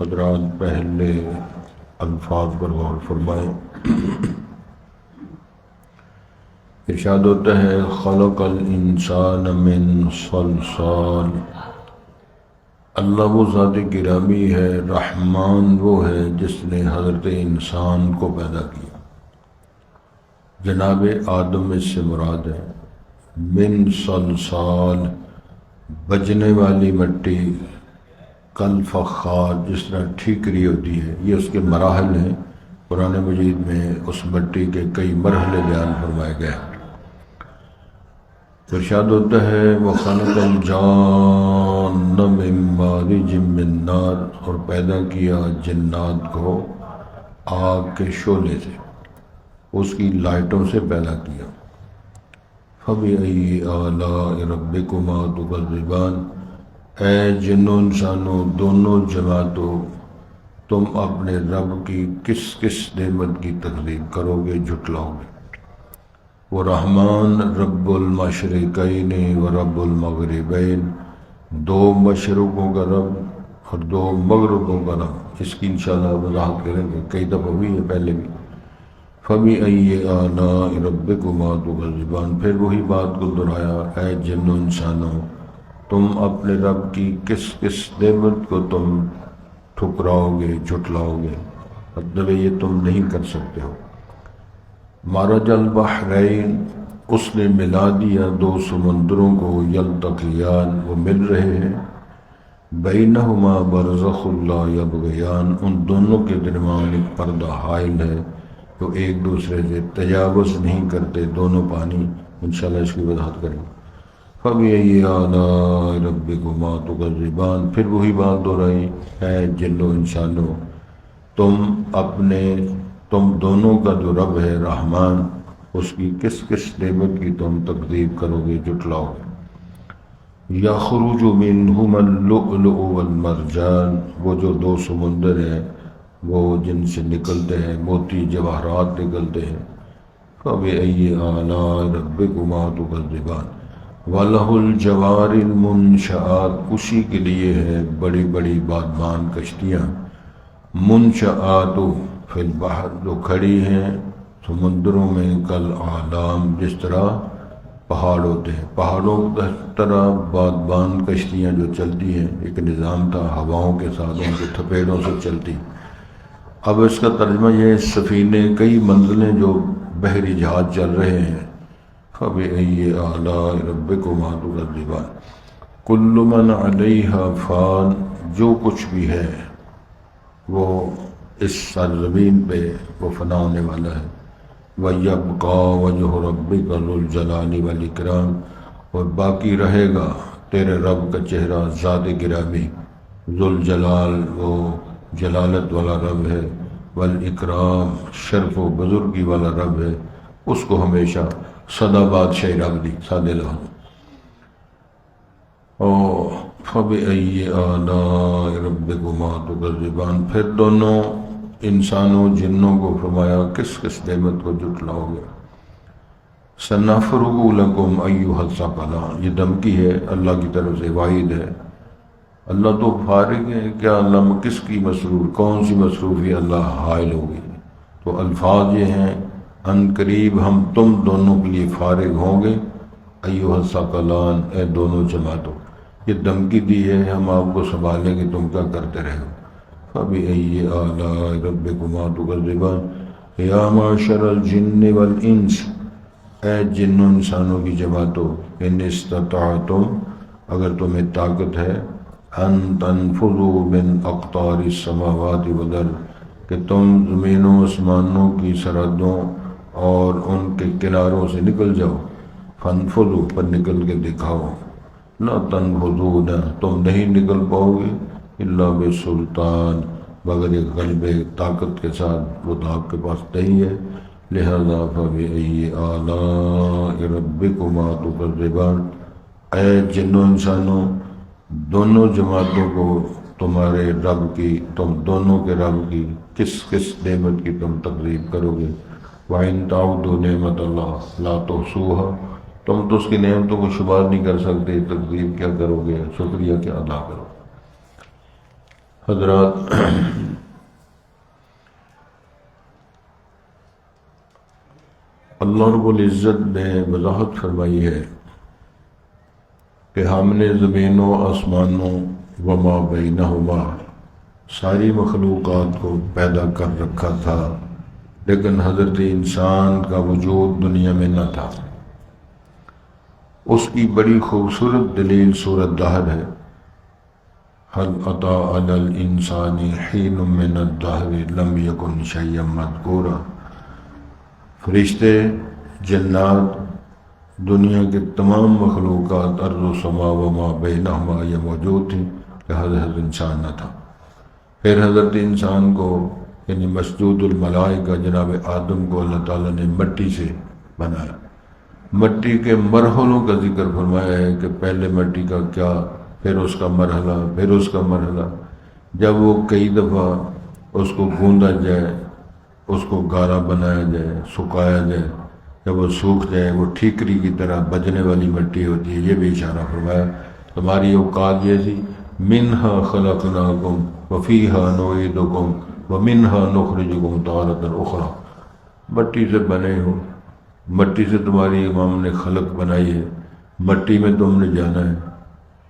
حضرات پہلے الفاظ پر غور فرمائیں۔ ارشاد ہوتا ہے خلق الانسان من صلصال، اللہ وہ ذات گرامی ہے، رحمان وہ ہے جس نے حضرت انسان کو پیدا کیا۔ جناب آدم اس سے مراد ہے من صلصال، بجنے والی مٹی، کل فخار، جس طرح ٹھیکری ہوتی ہے، یہ اس کے مراحل ہیں۔ قرآن مجید میں اس مٹی کے کئی مرحلے بیان فرمائے گئے ہیں۔ ارشاد ہوتا ہے وَخَلَقَ الْجَانَّ مِن مَارِجٍ مِّن نَار، اور پیدا کیا جنات کو آگ کے شعلے سے، اس کی لائٹوں سے پیدا کیا۔ فَبِأَيِّ آلَاءِ رَبِّكُمَا تُكَذِّبَانِ، اے جنوں انسانوں دونوں جماعتوں، تم اپنے رب کی کس کس نعمت کی تکذیب کرو گے، جھٹلاؤ گے۔ وہ رحمان رب المشرقین و رب المغربین، دو مشرقوں کا رب اور دو مغربوں کا رب، اس کی انشاءاللہ وضاحت کریں گے، کئی دفعہ ہوئی ہے پہلے بھی۔ فَبِأَيِّ آلَاءِ رَبِّكُمَا تُكَذِّبَانِ، پھر وہی بات کو دہرایا، اے جنوں انسانوں تم اپنے رب کی کس کس نعمت کو تم ٹھکراؤ گے، جھٹلاؤ گے، مطلب یہ تم نہیں کر سکتے ہو۔ مرج البحرین، اس نے ملا دیا دو سمندروں کو، یلتقیان، وہ مل رہے ہیں، بینہما برزخ لا یبغیان، ان دونوں کے درمیان ایک پردہ حائل ہے، جو ایک دوسرے سے تجاوز نہیں کرتے، دونوں پانی۔ انشاءاللہ اس کی وضاحت کریں گے۔ فَبِأَيِّ آلَاءِ رَبِّكُمَا تُكَذِّبَانِ، پھر وہی بات دہرائی، اے جنوں انسانوں تم دونوں کا جو رب ہے رحمان، اس کی کس کس نعمت کی تم تکذیب کرو گے، جھٹلاؤ گے۔ یخرج منہما اللؤلؤ والمرجان، وہ جو دو سمندر ہیں وہ جن سے نکلتے ہیں موتی جواہرات نکلتے ہیں۔ فَبِأَيِّ آلَاءِ رَبِّكُمَا تُكَذِّبَانِ، وَلَهُ الْجَوَارِ الْمُنشَآتُ، اسی کے لیے ہے بڑی بڑی بادبان کشتیاں، منشآت فی البحر، جو کھڑی ہیں سمندروں میں، کالأعلام، جس طرح پہاڑ ہوتے ہیں، پہاڑوں کی طرح بادبان کشتیاں جو چلتی ہیں، ایک نظام تھا ہواؤں کے ساتھ ان کے تھپیڑوں سے چلتی۔ اب اس کا ترجمہ یہ ہے سفینے، کئی منزلیں جو بحری جہاز چل رہے ہیں۔ فَبِأَيِّ آلَاءِ رَبِّكُمَا تُكَذِّبَانِ، كُلُّ مَنْ عَلَيْهَا فَانٍ، جو کچھ بھی ہے وہ اس سرزمین پہ وہ فنا ہونے والا ہے۔ وَيَبْقَى وَجْهُ رَبِّكَ ذُو الْجَلَالِ وَالْإِكْرَامِ، اور باقی رہے گا تیرے رب کا چہرہ ذات گرامی، ذو الجلال، وہ جلالت والا رب ہے، والاکرام، شرف و بزرگی والا رب ہے، اس کو ہمیشہ سدا بادشاہی رکھ دی، سادے لفظ۔ اور فَبِأَيِّ آلَاءِ رَبِّكُمَا تُكَذِّبَانِ، پھر دونوں انسانوں جنوں کو فرمایا کس کس نعمت کو جھٹلاؤ گے۔ سَنَفْرُغُ لَكُمْ أَيُّهَ الثَّقَلَانِ، یہ دھمکی ہے اللہ کی طرف سے، وعید ہے۔ اللہ تو فارغ ہے، کیا اللہ کس کی مصروف، کون سی مصروفی اللہ حائل ہوگی؟ تو الفاظ یہ ہیں ان قریب ہم تم دونوں کے لیے فارغ ہوں گے، ایھا الثقلان، اے دونوں جماعتوں، یہ دھمکی دی ہے، ہم آپ کو سنبھالیں گے، تم کیا کرتے رہے ہو۔ فَبِأَيِّ آلَاءِ رَبِّكُمَا تُكَذِّبَانِ یا معشر الجن والانس، اے جنوں انسانوں کی جماعتوں، ان استطعتم، اگر تمہیں طاقت ہے، ان تنفذوا من اقطار السماوات والارض، کہ تم زمینوں آسمانوں کی سرحدوں اور ان کے کناروں سے نکل جاؤ، فانفذوا، پر نکل کے دکھاؤ، لا تنفذون، تم نہیں نکل پاؤ گے، الا بسلطان، مگر ایک غلبہ طاقت کے ساتھ، وہ تو آپ کے پاس نہیں ہے۔ لہذا فَبِأَيِّ آلَاءِ رَبِّكُمَا تُكَذِّبَانِ، اے جنوں انسانوں دونوں جماعتوں کو تمہارے رب کی، تم دونوں کے رب کی کس کس نعمت کی تم تکذیب کرو گے۔ وَإِن تَعُدُّوا نِعْمَتَ اللَّهِ لَا تُحْصُوهَا، تم تو اس کی نعمتوں کو شمار نہیں کر سکتے، تکذیب کیا کرو گے، شکریہ کیا ادا کرو۔ حضرات، اللہ رب العزت نے وضاحت فرمائی ہے کہ ہم نے زمینوں آسمانوں وما بینہما ساری مخلوقات کو پیدا کر رکھا تھا، لیکن حضرت انسان کا وجود دنیا میں نہ تھا۔ اس کی بڑی خوبصورت دلیل سورۃ دہر ہے، هل اتی علی الانسان حین من الدہر لم یکن شیئا مذکورا۔ فرشتے، جنات، دنیا کے تمام مخلوقات، ارض و سما و ما بینہما یہ موجود تھی کہ حضرت انسان نہ تھا۔ پھر حضرت انسان کو یعنی مسجود الملائکہ جناب آدم کو اللہ تعالیٰ نے مٹی سے بنایا۔ مٹی کے مرحلوں کا ذکر فرمایا ہے کہ پہلے مٹی کا کیا، پھر اس کا مرحلہ، پھر اس کا مرحلہ۔ جب وہ کئی دفعہ اس کو گوندا جائے، اس کو گارا بنایا جائے، سکھایا جائے، جب وہ سوکھ جائے وہ ٹھیکری کی طرح بجنے والی مٹی ہوتی ہے۔ یہ بھی اشارہ فرمایا تمہاری اوقات یہ تھی، منہا خلقناکم وفیہا نعیدکم ومنہا نخرجکم تارۃ اخری۔ مٹی سے بنے ہو، مٹی سے تمہاری امام نے خلق بنائی ہے، مٹی میں تم نے جانا ہے،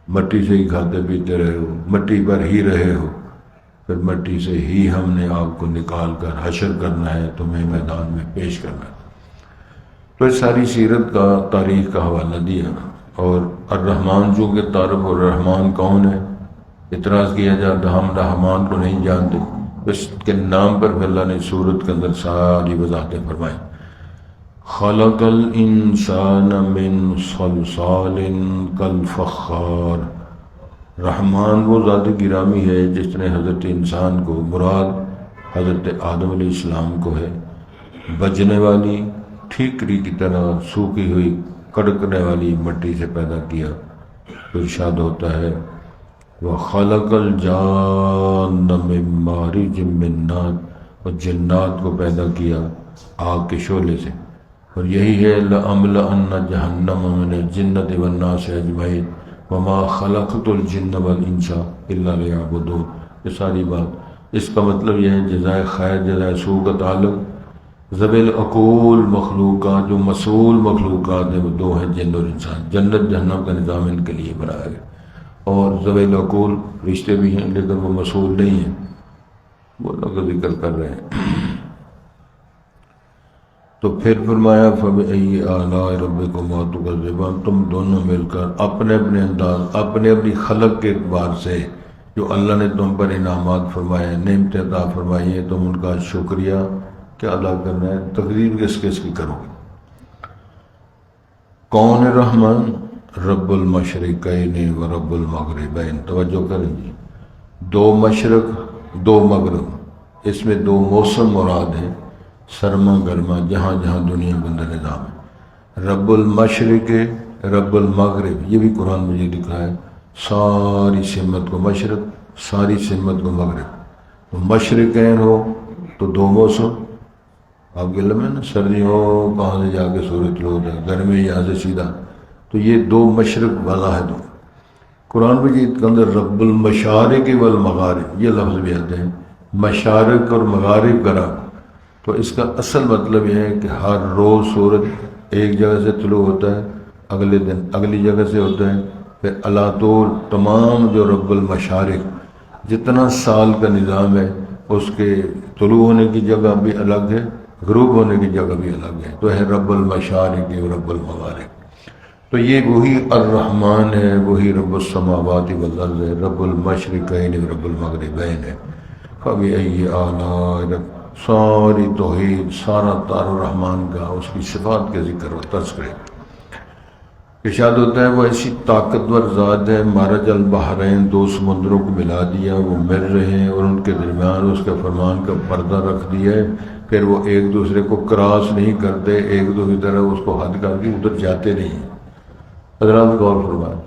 مٹی سے ہی کھاتے پیتے رہے ہو، مٹی پر ہی رہے ہو، پھر مٹی سے ہی ہم نے آپ کو نکال کر حشر کرنا ہے، تمہیں میدان میں پیش کرنا ہے۔ تو اس ساری سیرت کا، تاریخ کا حوالہ دیا، اور الرحمن چونکہ تعارف الرحمن کون ہے اعتراض کیا جاتا، ہم رحمان کو نہیں جانتے، اس کے نام پر پھر اللہ نے سورت کے اندر ساری وضاحتیں فرمائی۔ خلق الانسان من صلصال کالفخار۔ رحمان وہ ذات گرامی ہے جس نے حضرت انسان کو، مراد حضرت آدم علیہ السلام کو ہے، بجنے والی ٹھیکری کی طرح سوکھی ہوئی کڑکنے والی مٹی سے پیدا کیا۔ تو ارشاد ہوتا ہے وَخَلَقَ الْجَانَّ مِن مَارِجٍ مِّن نَارٍ، اور جنات کو پیدا کیا آگ کے شعلے سے، اور یہی ہے لَأَمْلَأَنَّ جَهَنَّمَ مِنَ الْجِنَّةِ وَالنَّاسِ أَجْمَعِينَ وَمَا خَلَقْتُ الْجِنَّ وَالْإِنسَ إِلَّا لِيَعْبُدُونِ۔ یہ ساری بات، اس کا مطلب یہ ہے جزائے خیر جزائے سوء کا تعلق ذوی العقول مخلوقات، جو مسئول مخلوقات ہیں وہ دو ہیں، جن اور انسان۔ جنت جہنم کا نظام ان کے لیے بنایا گیا، اور ذوی العقول رشتے بھی ہیں لیکن وہ مسئول نہیں ہیں، وہ اللہ کا ذکر کر رہے ہیں۔ تو پھر فرمایا فَبِأَيِّ آلَاءِ رَبِّكُمَا تُكَذِّبَانِ، تم دونوں مل کر اپنے اپنے انداز، اپنی خلق کے اعتبار سے جو اللہ نے تم پر انعامات فرمائے، نعمتیں عطا فرمائی ہیں، تم ان کا شکریہ کیا ادا کرنا ہے، تقریر کس کس کی کرو گے۔ کون ہے رحمان؟ رب المشرقین و رب المغربین۔ توجہ کریں جی، دو مشرق دو مغرب، اس میں دو موسم مراد ہیں، سرما گرما، جہاں جہاں دنیا کے اندر نظام ہے۔ رب المشرق رب المغرب، یہ بھی قرآن میں یہ لکھا ہے، ساری سمت کو مشرق، ساری سمت کو مغرب۔ تو مشرقین ہو تو دو موسم، آپ کے لمحے نا سردی ہو کہاں سے جا کے سورج طلوع ہوتا ہے، گرمی یہاں سے سیدھا، تو یہ دو مشرق واحد ہو۔ قرآن مجید کے اندر رب المشارق والمغارب یہ لفظ بھی آتے ہیں، مشارق اور مغارب کا رب۔ تو اس کا اصل مطلب یہ ہے کہ ہر روز سورج ایک جگہ سے طلوع ہوتا ہے، اگلے دن اگلی جگہ سے ہوتا ہے، پھر اللہ طول تمام جو رب المشارق جتنا سال کا نظام ہے اس کے طلوع ہونے کی جگہ بھی الگ ہے، غروب ہونے کی جگہ بھی الگ ہے، تو ہے رب المشارق و رب المغارب۔ تو یہ وہی الرحمن ہے، وہی رب السماوات والارض ہے، رب المشرقین و رب المغربین ہے۔ فبأي آلاء، ساری توحید، سارا تار الرحمن کا، اس کی صفات کے ذکر و تذکرے۔ ارشاد ہوتا ہے وہ ایسی طاقتور ذات ہے، مرج البحرین، دو سمندروں کو ملا دیا، وہ مل رہے ہیں اور ان کے درمیان اس کے فرمان کا پردہ رکھ دیا ہے، پھر وہ ایک دوسرے کو کراس نہیں کرتے، ایک دوسری طرح اس کو حد کر کے ادھر جاتے نہیں ہیں۔ حضرات غور فرمائیں،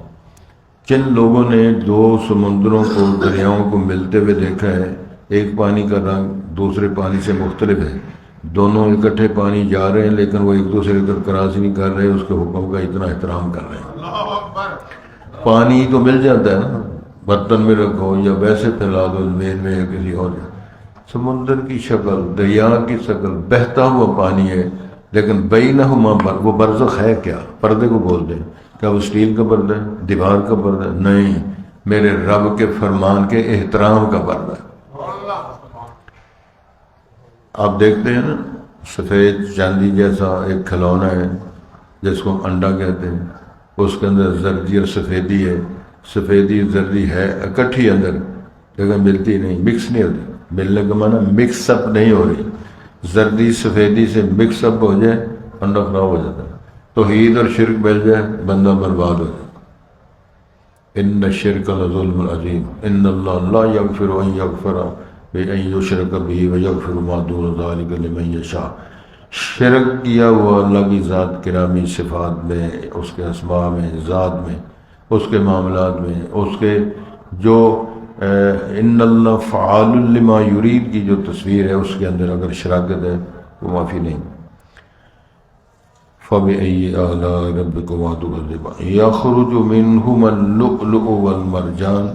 جن لوگوں نے دو سمندروں کو، دریاؤں کو ملتے ہوئے دیکھا ہے، ایک پانی کا رنگ دوسرے پانی سے مختلف ہے، دونوں اکٹھے پانی جا رہے ہیں لیکن وہ ایک دوسرے کو کراس نہیں کر رہے، اس کے حکم کا اتنا احترام کر رہے ہیں۔ پانی تو مل جاتا ہے نا، برتن میں رکھو یا ویسے پھیلا دو زمین میں یا کسی اور جگہ۔ سمندر کی شکل، دریا کی شکل، بہتا ہوا پانی ہے، لیکن بینہما وہ برزخ ہے کیا؟ پردے کو بولتے ہیں۔ کیا وہ اسٹیل کا پردہ ہے، دیوار کا پردہ ہے؟ نہیں، میرے رب کے فرمان کے احترام کا پردہ ہے۔ آپ دیکھتے ہیں نا، سفید چاندی جیسا ایک کھلونا ہے جس کو انڈا کہتے ہیں، اس کے اندر زردی اور سفیدی ہے، سفیدی زردی ہے اکٹھی اندر، لیکن ملتی نہیں، مکس نہیں ہوتی۔ ملنے کا معنی مکس اپ نہیں ہو رہی، زردی سفیدی سے مکس اپ ہو جائے انڈا خراب ہو جاتا ہے۔ توحید اور شرک مل جائے بندہ برباد ہو جائے۔ ان الشرک لظلم عظیم ان اللہ لا یغفر ان یغفر بأن یشرک به ویغفر ما دون ذلک لمن یشاء۔ شرک کیا ہوا اللہ کی ذات گرامی صفات میں، اس کے اسماء میں، ذات میں، اس کے معاملات میں، اس کے جو ان اللہ فعال لما یرید کی جو تصویر ہے اس کے اندر اگر شراکت ہے وہ معافی نہیں۔ فَبِأَيِّ آلَاءِ رَبِّكُمَا تُكَذِّبَانِ يَخْرُجُ مِنْهُمَا اللُّؤْلُؤُ وَالْمَرْجَانُ۔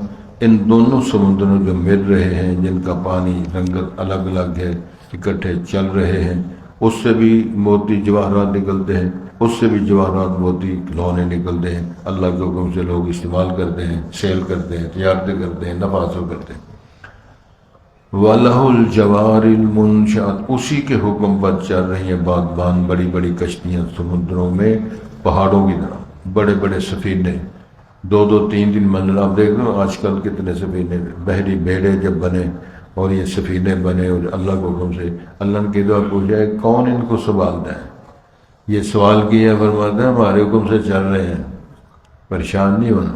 ان دونوں سمندروں جو مل رہے ہیں، جن کا پانی رنگت الگ الگ ہے، اکٹھے چل رہے ہیں، اس سے بھی موتی جواہرات نکلتے ہیں، اس سے بھی جواہرات موتی کھلونے نکلتے ہیں۔ اللہ کے حکم سے لوگ استعمال کرتے ہیں، سیل کرتے ہیں، تجارتیں کرتے ہیں، نفع حاصل کرتے ہیں۔ وَلَهُ الْجَوَارِ الْمُنشَآتُ، اسی کے حکم پر چل رہی ہیں بادبان، بڑی بڑی کشتیاں سمندروں میں، پہاڑوں کی طرح بڑے بڑے سفینے، دو دو تین تین منزل۔ آپ دیکھ رہے ہو آج کل کتنے سفینے، بحری بیڑے جب بنے اور یہ سفینے بنے، اور اللہ کے حکم سے اللہ نے دعا پوچھا ہے کون ان کو سنبھالتا ہے؟ یہ سوال کیا، فرماتا ہے ہمارے حکم سے چل رہے ہیں، پریشان نہیں ہونا۔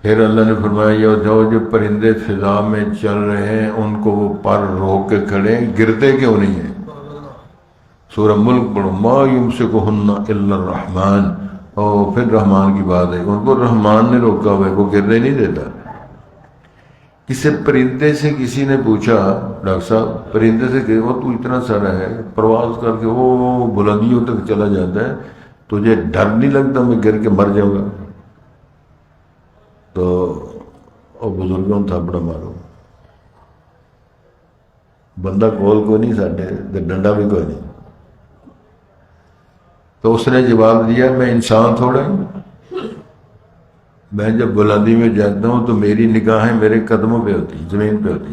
پھر اللہ نے فرمایا یہ جو پرندے فضا میں چل رہے ہیں ان کو وہ پر روک کے کھڑے ہیں، گرتے کیوں نہیں ہیں؟ سورہ ملک پڑھو، ما یمسکہن الا الرحمن، اور پھر رحمان کی بات ہے، ان کو رحمان نے روکا ہوا ہے، وہ گرنے نہیں دیتا۔ کسی پرندے سے کسی نے پوچھا، ڈاکٹر صاحب پرندے سے کہ وہ تو اتنا سارا ہے، پرواز کر کے وہ بلندیوں تک چلا جاتا ہے، تجھے ڈر نہیں لگتا میں گر کے مر جاؤں گا؟ تو اور بزرگوں تھاپڑا مارو، بندہ کول کوئی نہیں ساڈے، ڈنڈا بھی کوئی نہیں۔ تو اس نے جواب دیا میں انسان تھوڑا ہوں، میں جب بلندی میں جاتا ہوں تو میری نگاہیں میرے قدموں پہ ہوتی، زمین پہ ہوتی،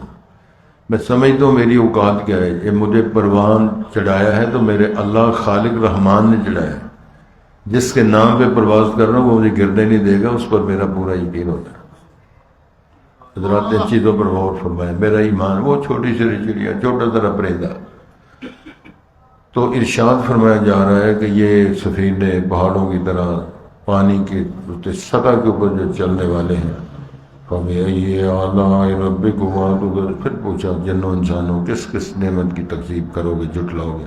میں سمجھتا ہوں میری اوقات کیا ہے۔ یہ مجھے پروان چڑھایا ہے تو میرے اللہ خالق رحمان نے چڑھایا ہے، جس کے نام پہ پرواز کر رہا ہوں وہ مجھے گرنے نہیں دے گا، اس پر میرا پورا یقین ہوتا ہے۔ حضرات ان چیزوں پر غور فرمائیں، میرا ایمان، وہ چھوٹی سی چڑیا، چھوٹا سا پرندہ۔ تو ارشاد فرمایا جا رہا ہے کہ یہ سفینے پہاڑوں کی طرح پانی کے سطح کے اوپر جو چلنے والے ہیں۔ فَبِأَيِّ آلَاءِ رَبِّكُمَا تُكَذِّبَانِ، پھر پوچھا جنوں انسانوں کس کس نعمت کی تکذیب کرو گے، جھٹلاؤ گے؟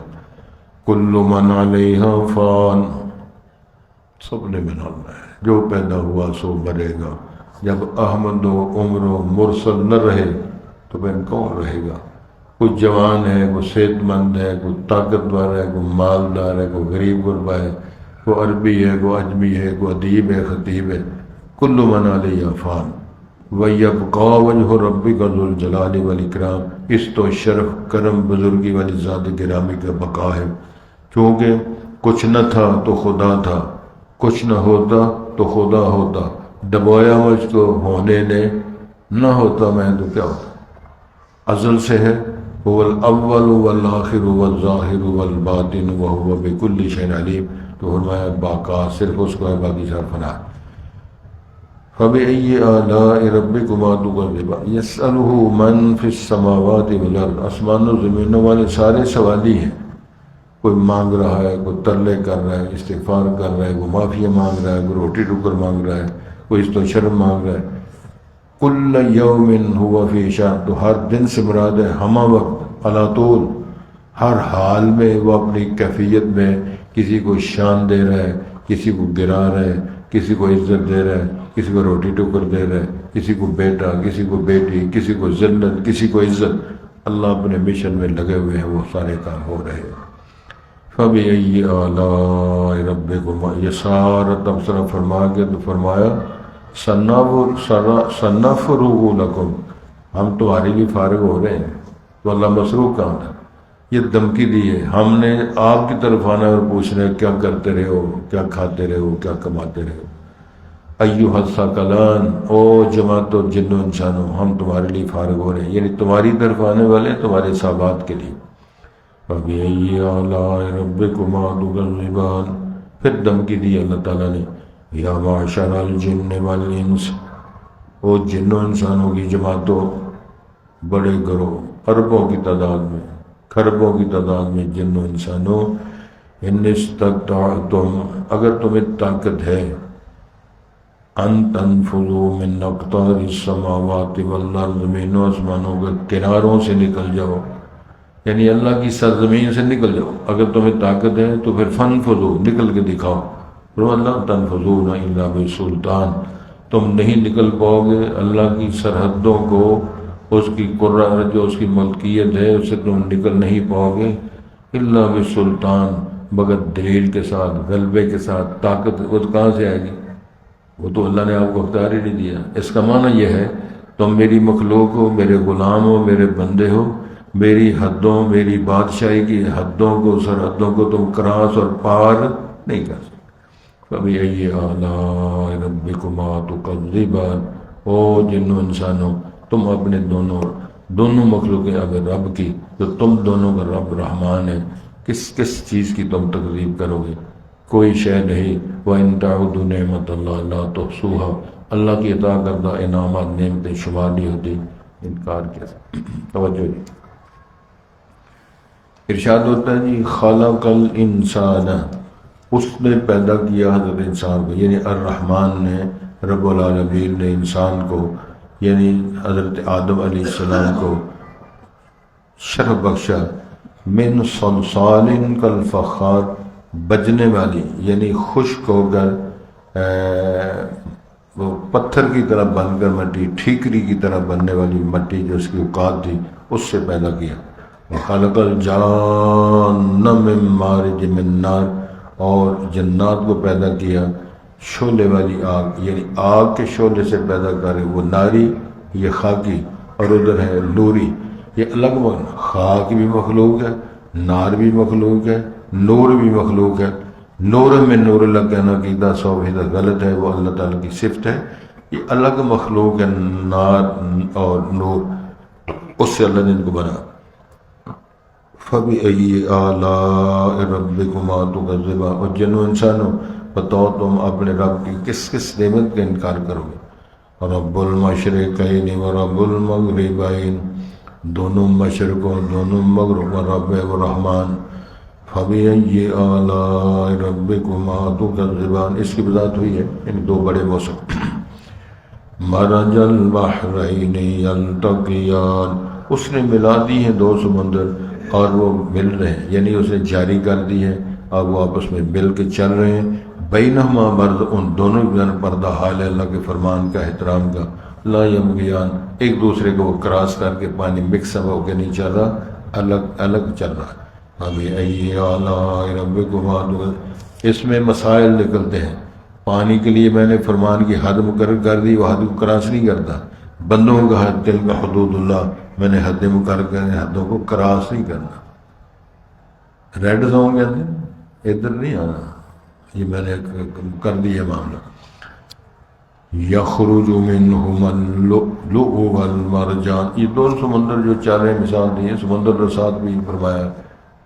کُلُّ مَنْ عَلَيْهَا فَانٍ، سب نے ملانا ہے، جو پیدا ہوا سو مرے گا۔ جب احمد و عمر و مرسل نہ رہے تو پھر کون رہے گا؟ کوئی جوان ہے، کوئی صحت مند ہے، کوئی طاقتور ہے، کوئی مالدار ہے، کوئی غریب غربا ہے، کوئی عربی ہے، کوئی اجمی ہے، کوئی ادیب ہے، خطیب ہے۔ کل من علیہا فان وَيَبْقَى وَجْهُ رَبِّكَ ذُو الْجَلَالِ وَالْإِكْرَامِ، اس تو شرف، کرم، بزرگی والی ذات گرامی کا بقا ہے، کیونکہ کچھ نہ تھا تو خدا تھا، کچھ نہ ہوتا تو خدا ہوتا، ڈبویا مجھ کو ہونے نے، نہ ہوتا میں تو کیا ہوتا۔ ازل سے ہے، هو الاول والآخر والظاہر والباطن وهو بكل شيء علیم، تو فرمایا باقا صرف اس کو ہے، باقی سب فنا۔ فَبِأَيِّ آلَاءِ رَبِّكُمَا تُكَذِّبَانِ يَسْأَلُهُ مَنْ فِي السَّمَاوَاتِ وَالْأَرْضِ، آسمانوں زمینوں والے سارے سوالی ہیں، کوئی مانگ رہا ہے، کوئی ترلے کر رہا ہے، استغفار کر رہا ہے، کوئی معافی مانگ رہا ہے، کوئی روٹی ٹکر مانگ رہا ہے، کوئی اس تو شرم مانگ رہا ہے۔ کل یوم ہوا فی شان، تو ہر دن سے مراد ہے ہمہ وقت، علی طول، ہر حال میں وہ اپنی کیفیت میں کسی کو شان دے رہا ہے، کسی کو گرا رہا ہے، کسی کو عزت دے رہا ہے، کسی کو روٹی ٹکر دے رہا ہے، کسی کو بیٹا، کسی کو بیٹی، کسی کو ذلت، کسی کو عزت۔ اللہ اپنے مشن میں لگے ہوئے ہیں، وہ سارے کام ہو رہے ہیں۔ فَبِأَيِّ آلَاءِ رَبِّكُمَا، یہ سارا تبصرہ فرما کے تو فرمایا سنفرغ لکم، ہم تمہارے لیے فارغ ہو رہے ہیں۔ تو اللہ مسروق کہاں تھا؟ یہ دھمکی دی ہے، ہم نے آپ کی طرف آنا اور پوچھنا ہے کیا کرتے رہے ہو، کیا کھاتے رہے ہو، کیا کماتے رہے ہو۔ ایھا الثقلان، او جماعت و جن و انسانوں، ہم تمہارے لیے فارغ ہو رہے ہیں، یعنی تمہاری طرف آنے والے ہیں، تمہارے صحابات کے لیے۔ فَبِأَيِّ آلَاءِ رَبِّكُمَا تُكَذِّبَانِ، پھر دھمکی دی اللہ تعالیٰ نے، یا معشر الجن والانس، او جن و انسانوں کی جماعتوں، بڑے گروہ، اربوں کی تعداد میں، کھربوں کی تعداد میں جن و انسانوں، ان استطعتم، اگر تمہیں طاقت ہے، ان تنفذوا من اقطار السماوات والارض، زمینوں آسمانوں کے کناروں سے نکل جاؤ، یعنی اللہ کی سرزمین سے نکل جاؤ۔ اگر تمہیں طاقت ہے تو پھر فنفذوا، نکل کے دکھاؤ۔ اللہ تنفذون الا بسلطان، تم نہیں نکل پاؤ گے اللہ کی سرحدوں کو، اس کی قرآن جو اس کی ملکیت ہے اسے تم نکل نہیں پاؤ گے الا بسلطان، مگر دلیل کے ساتھ، غلبے کے ساتھ۔ طاقت وہ کہاں سے آئے گی؟ وہ تو اللہ نے آپ کو اختیار ہی نہیں دیا۔ اس کا معنی یہ ہے تم میری مخلوق ہو، میرے غلام ہو، میرے بندے ہو، میری حدوں، میری بادشاہی کی حدوں کو، سرحدوں کو تم کراس اور پار نہیں کر سکتے۔ فَبِأَيِّ آلَاءِ رَبِّكُمَا تُكَذِّبَانِ، او جن و انسانوں، تم اپنے دونوں مخلوقیں اگر رب کی، تو تم دونوں کا رب رحمان ہے، کس چیز کی تم تکذیب کرو گے؟ کوئی شے نہیں۔ وَإِن تَعُدُّوا نِعْمَتَ اللَّهِ لَا تُحْصُوهَا، اللہ کی عطا کردہ انعامات، نعمتیں شمار نہیں ہوتی، انکار کیا۔ توجہ جی، ارشاد ہوتا ہے جی، خلق الانسان، اس نے پیدا کیا حضرت انسان کو، یعنی الرحمن نے، رب العالمین نے انسان کو، یعنی حضرت آدم علیہ السلام کو شرف بخشا، من صلصال کالفخار، بجنے والی، یعنی خشک ہو کر وہ پتھر کی طرح بن کر مٹی، ٹھیکری کی طرح بننے والی مٹی جو اس کی اوقات تھی، اس سے پیدا کیا۔ وَخَلَقَ الْجَانَّ مِن مَارِجٍ مِّن نَّارٍ، اور جنات کو پیدا کیا شعلے والی آگ، یعنی آگ کے شعلے سے پیدا کرے، وہ ناری، یہ خاکی، اور ادھر ہے نوری، یہ الگ خاک بھی مخلوق ہے، نار بھی مخلوق ہے، نور بھی مخلوق ہے۔ نور میں نور اللہ کہنا عقیدہ 100% غلط ہے، وہ اللہ تعالیٰ کی صفت ہے، یہ الگ مخلوق ہے، نار اور نور، اس سے اللہ نے ان کو بنا۔ فَبِأَيِّ آلَاءِ رَبِّكُمَا تُكَذِّبَانِ، اور جن و انسانوں، بتاؤ تم اپنے رب کی کس نعمت کا انکار کرو گے؟ رب المشرقین و رب المغربین، دونوں مشرقوں دونوں مغربوں رب ہے وہ رحمان۔ فَبِأَيِّ آلَاءِ رَبِّكُمَا تُكَذِّبَانِ، اس کی وضاحت ہوئی ہے ان دو بڑے موسم۔ مَرَجَ الْبَحْرَيْنِ يَلْتَقِيَانِ، اس نے ملا دی ہیں دو سمندر اور وہ مل رہے ہیں، یعنی اس نے جاری کر دی ہے اور وہ آپس میں مل کے چل رہے ہیں۔ بینہما برز، ان دونوں کے درمیان پردہ حال ہے اللہ کے فرمان کا، احترام کا۔ لا یبغیان، ایک دوسرے کو کراس کر کے پانی مکس ہو کے نہیں چل رہا، الگ الگ چل رہا ہے۔ فَبِأَيِّ آلَاءِ رَبِّكُمَا تُكَذِّبَانِ، اس میں مسائل نکلتے ہیں۔ پانی کے لیے میں نے فرمان کی حد مقرر کر دی، وہ حد کو کراس نہیں کرتا۔ بندوں کا حد، تلک حدود اللہ، میں نے حد مقرر کر حدوں کو کراس نہیں کرنا۔ ریڈ زون کہتے ہیں، ادھر نہیں آنا، یہ میں نے کر دیا معاملہ۔ یخرج منہما اللؤلؤ والمرجان، یہ دونوں سمندر جو چل رہے ہیں مثال دی ہے، سمندر رسات بھی فرمایا،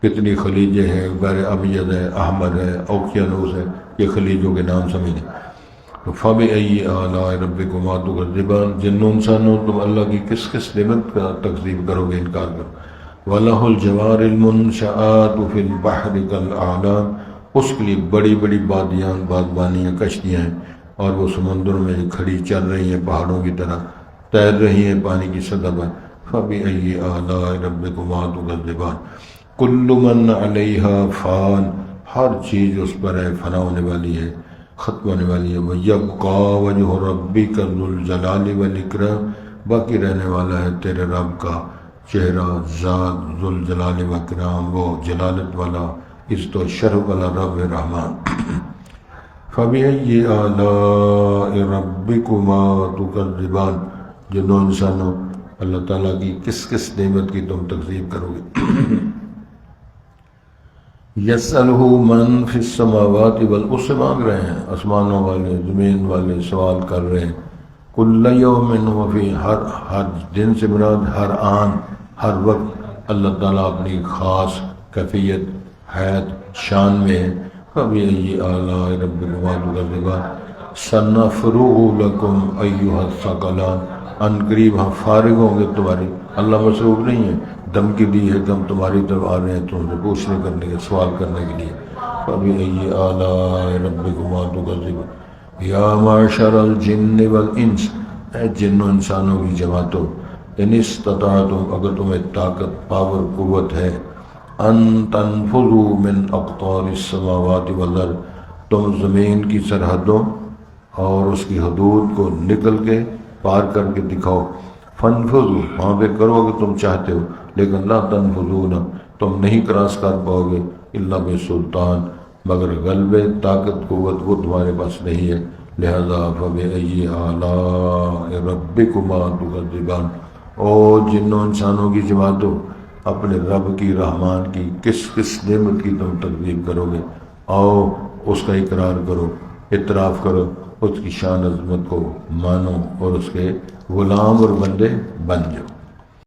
کتنی خلیجیں ہیں، بحر ابیض ہے، احمر ہے، اوقیانوس ہے، یہ خلیجوں کے نام سمجھیں۔ فَبِأَيِّ آلَاءِ رَبِّكُمَا تُكَذِّبَانِ، جنوں انسانوں تم اللہ کی کس نعمت کا تکذیب کرو گے، انکار کرو۔ وَلَهُ الْجَوَارِ الْمُنشَآتُ فِي الْبَحْرِ كَالْأَعْلَامِ، اس کے لیے بڑی بڑی بادیاں، بادبانیاں، کشتیاں ہیں، اور وہ سمندر میں کھڑی چل رہی ہیں پہاڑوں کی طرح، تیر رہی ہیں پانی کی سطح پر۔ فَبِأَيِّ آلَاءِ رَبِّكُمَا تُكَذِّبَانِ، كُلُّ مَنْ عَلَيْهَا فَانٍ، ہر چیز اس پر ہے، فنا ہونے والی ہے، ختم ہونے والی ہے۔ وَيَبْقَى وَجْهُ رَبِّكَ ذُو الْجَلَالِ وَالْإِكْرَامِ، باقی رہنے والا ہے تیرے رب کا چہرہ، ذات، ذو الجلال والاکرام، وہ جلالت والا، عزت و شرف والا رب رحمان۔ فَبِأَيِّ آلَاءِ رَبِّكُمَا تُكَذِّبَانِ، جنوں انسانوں اللہ تعالیٰ کی کس کس نعمت کی تم تکذیب کرو گے؟ یسألہ من فی السماوات والارض، اس سے مانگ رہے ہیں آسمانوں والے زمین والے سوال کر رہے ہیں، کل یوم ہو فی، ہر دن سے مراد ہر آن، ہر وقت اللہ تعالیٰ اپنی خاص کیفیت حیات شان میں ہے۔ فَبِأَيِّ آلَاءِ رَبِّكُمَا تُكَذِّبَانِ سَنَفْرُغُ لَكُمْ أَيُّهَا الثَّقَلَانِ، ان قریب ہم فارغ ہوں گے تمہاری، اللہ مصروف نہیں ہے، دھمکی دی ہے کہ ہم تمہاری طرف آ رہے ہیں تم سے پوچھنے کرنے کے سوال کرنے کے لیے۔ فَبِأَيِّ آلَاءِ رَبِّكُمَا تُكَذِّبَانِ یا معشر الجن والانس، اے جن و انسانوں کی جماعتوں، ان استطاعتم، اگر تمہیں طاقت پاور قوت ہے، ان تنفذوا من اقطار السماوات والارض، تم زمین کی سرحدوں اور اس کی حدود کو نکل کے پار کر کے دکھاؤ، فانفذوا، وہاں پہ کرو کہ تم چاہتے ہو، لیکن لا تنفذون، تم نہیں کراس کر پاؤ گے، الا بسلطان، مگر غلبے طاقت قوت وہ تمہارے پاس نہیں ہے۔ لہذا فبأي آلاء ربكما تكذبان، او جنوں انسانوں کی جماعتوں، اپنے رب کی رحمان کی کس کس نعمت کی تم تکذیب کرو گے؟ آؤ اس کا اقرار کرو، اعتراف کرو، اس کی شان عظمت کو مانو اور اس کے غلام اور بندے بن جاؤ۔